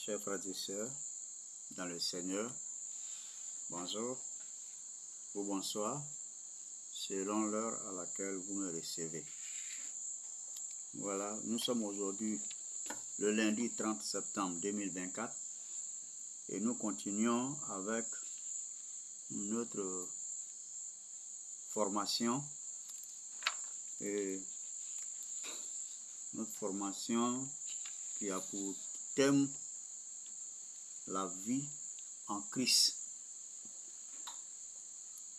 Chers frères et sœurs, dans le Seigneur, bonjour ou bonsoir, selon l'heure à laquelle vous me recevez. Voilà, nous sommes aujourd'hui le lundi 30 septembre 2024 et nous continuons avec notre formation qui a pour thème la vie en Christ.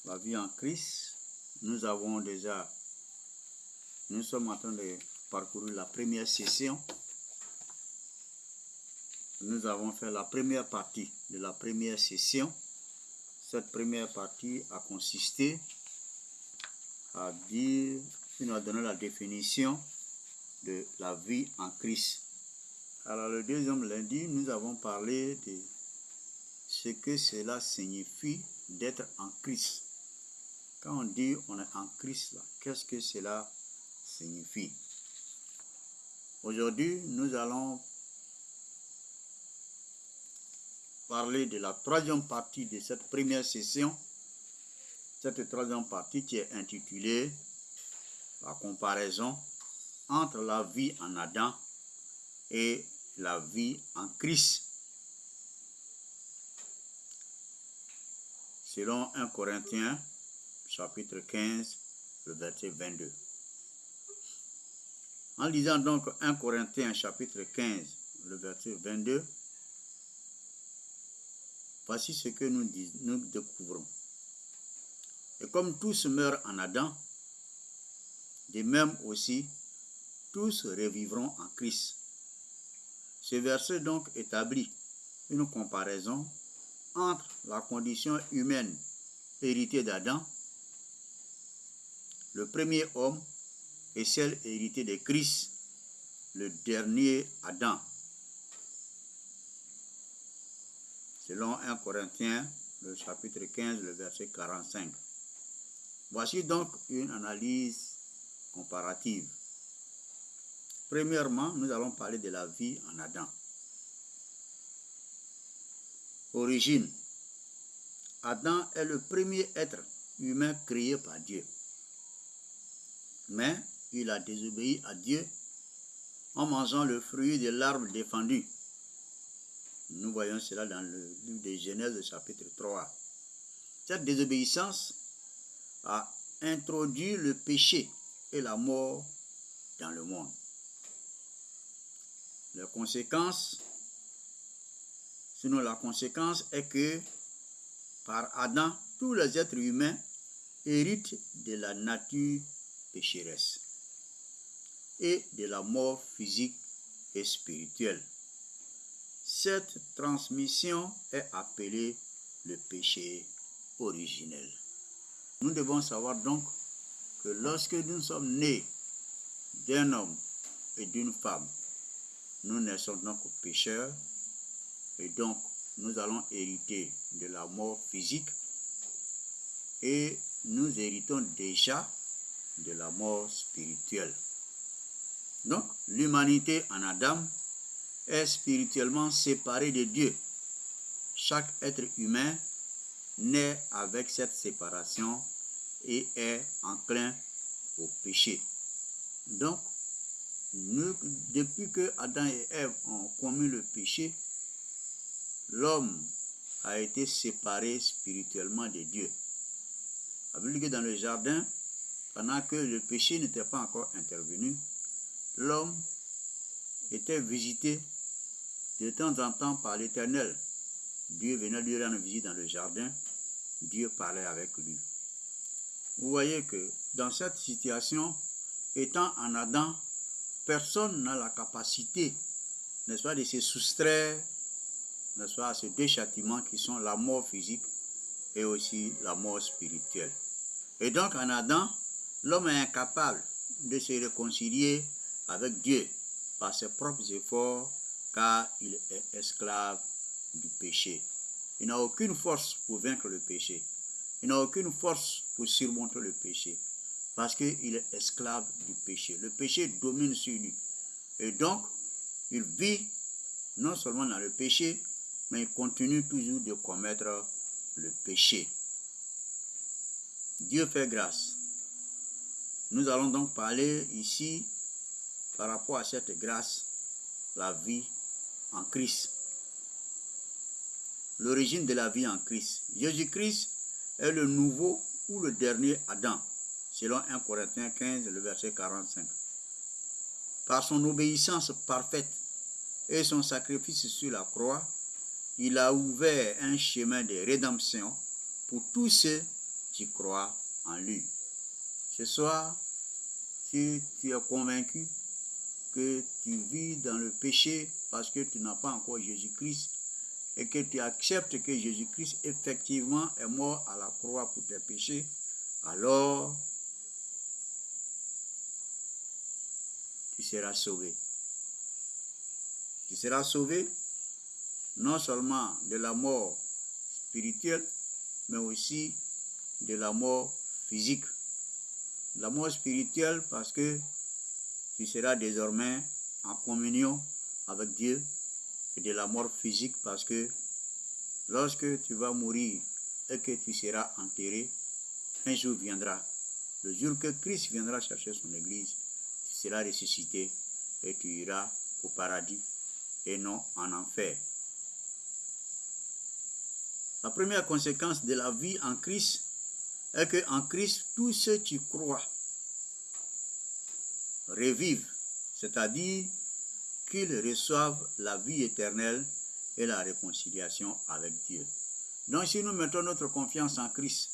La vie en Christ, nous sommes en train de parcourir la première session. Nous avons fait la première partie de la première session. Cette première partie a consisté à dire, il nous a donné la définition de la vie en Christ. Alors le deuxième lundi, nous avons parlé de ce que cela signifie d'être en Christ. Quand on dit on est en Christ, qu'est-ce que cela signifie? Aujourd'hui, nous allons parler de la troisième partie de cette première session. Cette troisième partie qui est intitulée la comparaison entre la vie en Adam et la vie en Christ. Selon 1 Corinthiens, chapitre 15, le verset 22. En lisant donc 1 Corinthiens, chapitre 15, le verset 22, voici ce que nous découvrons. Et comme tous meurent en Adam, de même aussi, tous revivront en Christ. Ce verset donc établit une comparaison entre la condition humaine héritée d'Adam, le premier homme, et celle héritée de Christ, le dernier Adam. Selon 1 Corinthiens, le chapitre 15, le verset 45. Voici donc une analyse comparative. Premièrement, nous allons parler de la vie en Adam. Origine. Adam est le premier être humain créé par Dieu. Mais il a désobéi à Dieu en mangeant le fruit de l'arbre défendu. Nous voyons cela dans le livre de Genèse, chapitre 3. Cette désobéissance a introduit le péché et la mort dans le monde. La conséquence est que par Adam, tous les êtres humains héritent de la nature pécheresse et de la mort physique et spirituelle. Cette transmission est appelée le péché originel. Nous devons savoir donc que lorsque nous sommes nés d'un homme et d'une femme, nous naissons donc pécheurs et donc nous allons hériter de la mort physique et nous héritons déjà de la mort spirituelle. Donc l'humanité en Adam est spirituellement séparée de Dieu. Chaque être humain naît avec cette séparation et est enclin au péché. Donc, depuis que Adam et Ève ont commis le péché, l'homme a été séparé spirituellement de Dieu. La Bible dit que dans le jardin, pendant que le péché n'était pas encore intervenu, l'homme était visité de temps en temps par l'Éternel. Dieu venait lui rendre visite dans le jardin, Dieu parlait avec lui. Vous voyez que dans cette situation, étant en Adam, personne n'a la capacité, n'est-ce pas, de se soustraire, n'est-ce pas, à ces deux châtiments qui sont la mort physique et aussi la mort spirituelle. Et donc en Adam, l'homme est incapable de se réconcilier avec Dieu par ses propres efforts, car il est esclave du péché. Il n'a aucune force pour vaincre le péché. Il n'a aucune force pour surmonter le péché. Parce qu'il est esclave du péché. Le péché domine sur lui. Et donc, il vit non seulement dans le péché, mais il continue toujours de commettre le péché. Dieu fait grâce. Nous allons donc parler ici, par rapport à cette grâce, la vie en Christ. L'origine de la vie en Christ. Jésus-Christ est le nouveau ou le dernier Adam, selon 1 Corinthiens 15, le verset 45. Par son obéissance parfaite et son sacrifice sur la croix, il a ouvert un chemin de rédemption pour tous ceux qui croient en lui. Ce soir, si tu es convaincu que tu vis dans le péché parce que tu n'as pas encore Jésus-Christ et que tu acceptes que Jésus-Christ effectivement est mort à la croix pour tes péchés, alors tu seras sauvé. Tu seras sauvé non seulement de la mort spirituelle, mais aussi de la mort physique. La mort spirituelle parce que tu seras désormais en communion avec Dieu, et de la mort physique parce que lorsque tu vas mourir et que tu seras enterré, un jour viendra. Le jour que Christ viendra chercher son église, tu seras ressuscité et tu iras au paradis et non en enfer. La première conséquence de la vie en Christ est qu'en Christ, tous ceux qui croient revivent, c'est-à-dire qu'ils reçoivent la vie éternelle et la réconciliation avec Dieu. Donc si nous mettons notre confiance en Christ,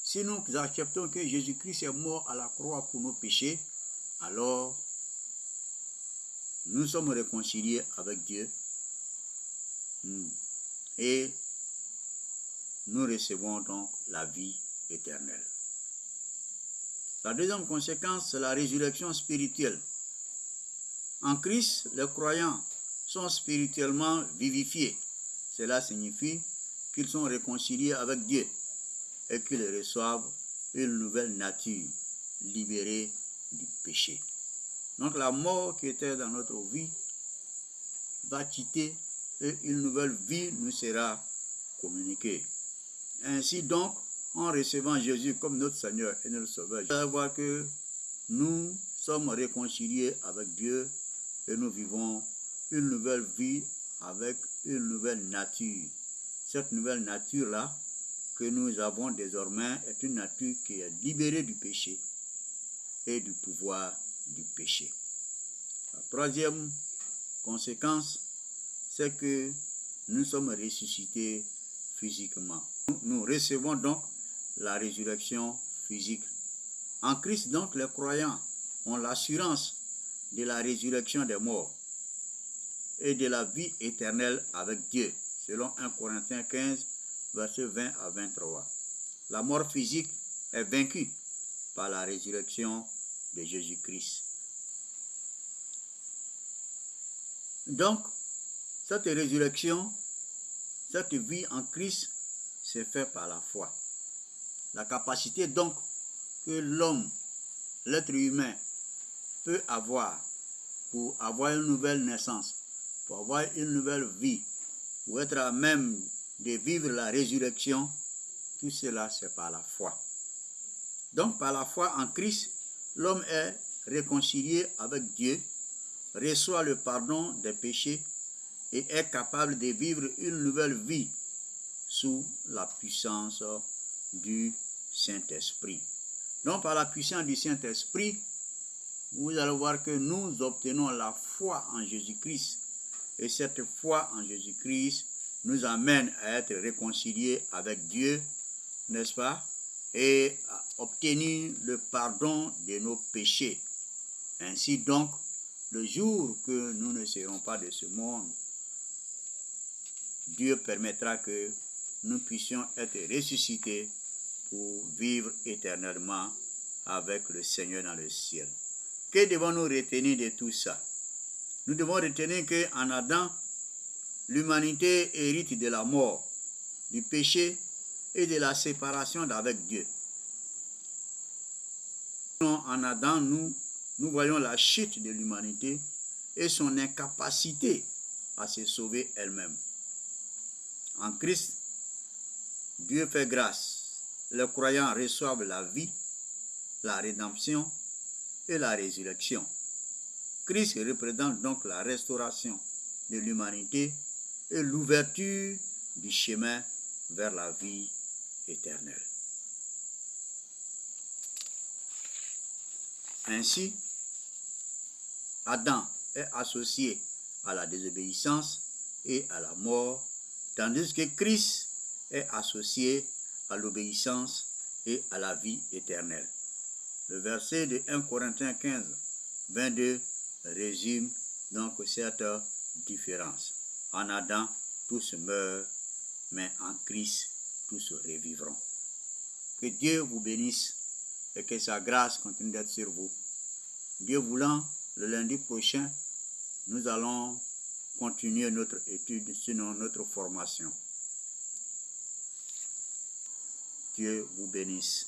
si nous acceptons que Jésus-Christ est mort à la croix pour nos péchés, alors nous sommes réconciliés avec Dieu et nous recevons donc la vie éternelle. La deuxième conséquence, c'est la résurrection spirituelle. En Christ, les croyants sont spirituellement vivifiés. Cela signifie qu'ils sont réconciliés avec Dieu et qu'ils reçoivent une nouvelle nature, libérée du péché. Donc la mort qui était dans notre vie va quitter et une nouvelle vie nous sera communiquée. Ainsi donc, en recevant Jésus comme notre Seigneur et notre Sauveur, vous allez voir que nous sommes réconciliés avec Dieu et nous vivons une nouvelle vie avec une nouvelle nature. Cette nouvelle nature-là que nous avons désormais est une nature qui est libérée du péché et du pouvoir du péché. La troisième conséquence, c'est que nous sommes ressuscités physiquement. Nous recevons donc la résurrection physique. En Christ, donc, les croyants ont l'assurance de la résurrection des morts et de la vie éternelle avec Dieu, selon 1 Corinthiens 15, versets 20 à 23. La mort physique est vaincue par la résurrection de Jésus-Christ. Donc, cette résurrection, cette vie en Christ, c'est fait par la foi. La capacité donc que l'homme, l'être humain, peut avoir pour avoir une nouvelle naissance, pour avoir une nouvelle vie, pour être à même de vivre la résurrection, tout cela c'est par la foi. Donc par la foi en Christ, l'homme est réconcilié avec Dieu, reçoit le pardon des péchés et est capable de vivre une nouvelle vie sous la puissance du Saint-Esprit. Donc par la puissance du Saint-Esprit, vous allez voir que nous obtenons la foi en Jésus-Christ. Et cette foi en Jésus-Christ nous amène à être réconciliés avec Dieu, n'est-ce pas? Et à obtenir le pardon de nos péchés. Ainsi donc, le jour que nous ne serons pas de ce monde, Dieu permettra que nous puissions être ressuscités pour vivre éternellement avec le Seigneur dans le ciel. Que devons-nous retenir de tout ça? Nous devons retenir qu'en Adam, l'humanité hérite de la mort, du péché et de la séparation d'avec Dieu. En Adam, nous voyons la chute de l'humanité et son incapacité à se sauver elle-même. En Christ, Dieu fait grâce. Les croyants reçoivent la vie, la rédemption et la résurrection. Christ représente donc la restauration de l'humanité et l'ouverture du chemin vers la vie éternelle. Ainsi, Adam est associé à la désobéissance et à la mort, tandis que Christ est associé à l'obéissance et à la vie éternelle. Le verset de 1 Corinthiens 15, 22 résume donc cette différence. En Adam, tous meurent, mais en Christ, tous revivront. Que Dieu vous bénisse et que sa grâce continue d'être sur vous. Dieu voulant, le lundi prochain, nous allons continuer notre étude, sinon notre formation. Dieu vous bénisse.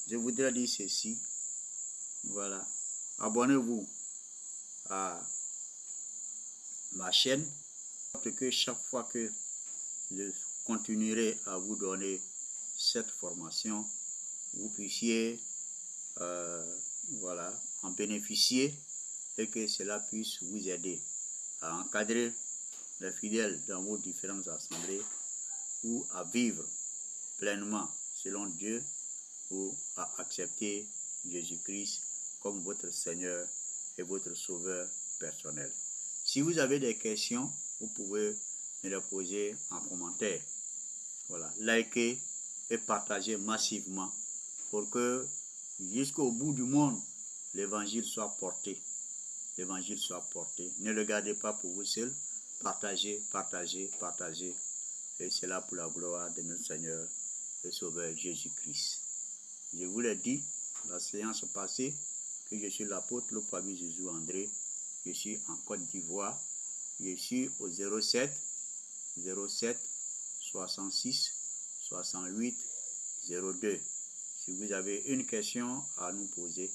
Je voudrais dire ceci. Voilà. Abonnez-vous à ma chaîne, parce que chaque fois que je continuerai à vous donner cette formation, vous puissiez en bénéficier et que cela puisse vous aider à encadrer les fidèles dans vos différentes assemblées ou à vivre pleinement selon Dieu ou à accepter Jésus-Christ comme votre Seigneur et votre Sauveur personnel. Si vous avez des questions, vous pouvez me les poser en commentaire. Voilà, likez et partagez massivement pour que jusqu'au bout du monde, l'évangile soit porté. L'évangile soit porté. Ne le gardez pas pour vous seul. Partagez, partagez, partagez. Et c'est là pour la gloire de notre Seigneur et Sauveur Jésus-Christ. Je vous l'ai dit, la séance passée, que je suis l'apôtre le Pabi Jésus André. Je suis en Côte d'Ivoire. Je suis au 07 66 68 02. Si vous avez une question à nous poser,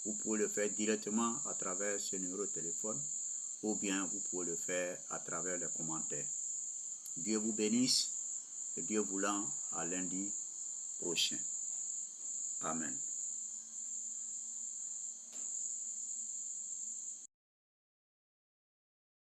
vous pouvez le faire directement à travers ce numéro de téléphone ou bien vous pouvez le faire à travers les commentaires. Dieu vous bénisse et Dieu voulant à lundi prochain. Amen.